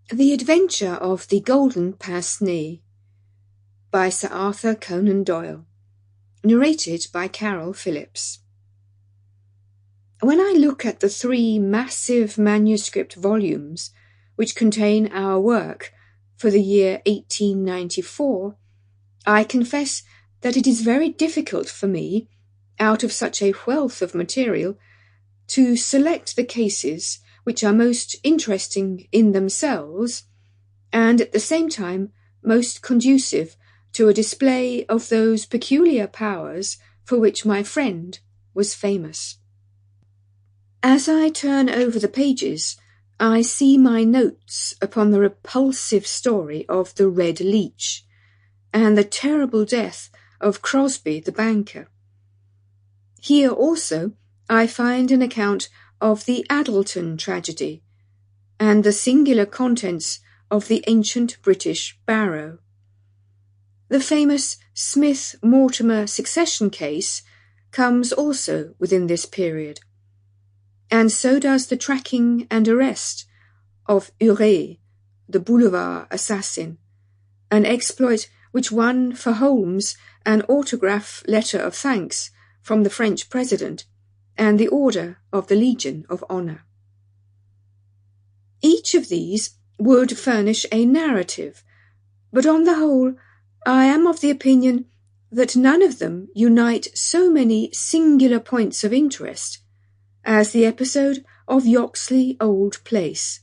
The Adventure of the Golden Pince-Nez by Sir Arthur Conan Doyle. Narrated by Carol Phillips. When I look at the 3 massive manuscript volumes which contain our work for the year 1894, I confess that it is very difficult for me, out of such a wealth of material, to select the cases which are most interesting in themselves, and at the same time most conducive to a display of those peculiar powers for which my friend was famous. As I turn over the pages, I see my notes upon the repulsive story of the Red Leech, and the terrible death of Crosby the banker. Here also I find an account of the Addleton tragedy, and the singular contents of the ancient British barrow. The famous Smith-Mortimer succession case comes also within this period, and so does the tracking and arrest of Urey, the boulevard assassin, an exploit which won for Holmes an autograph letter of thanks from the French president and the Order of the Legion of Honor. Each of these would furnish a narrative, but on the whole I am of the opinion that none of them unite so many singular points of interest as the episode of Yoxley Old Place,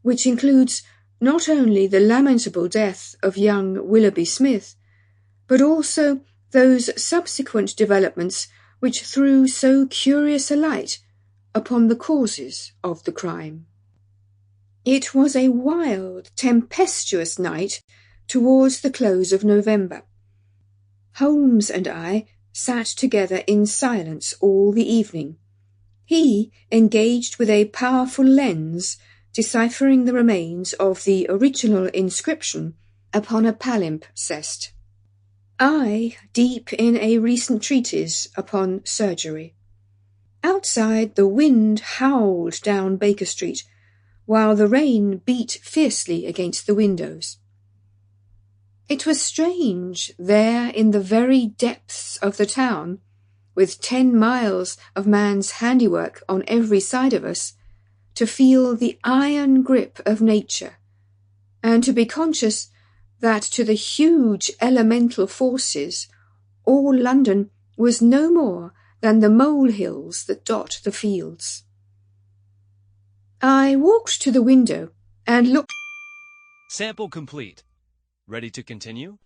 which includes not only the lamentable death of young Willoughby Smith, but also those subsequent developments which threw so curious a light upon the causes of the crime. It was a wild, tempestuous night towards the close of November. Holmes and I sat together in silence all the evening, he engaged with a powerful lens deciphering the remains of the original inscription upon a palimpsest, I deep in a recent treatise upon surgery. Outside the wind howled down Baker Street, while the rain beat fiercely against the windows. It was strange, there in the very depths of the town, with 10 miles of man's handiwork on every side of us, to feel the iron grip of nature, and to be conscious that to the huge elemental forces all London was no more than the molehills that dot the fields. I walked to the window and looked. Sample complete. Ready to continue?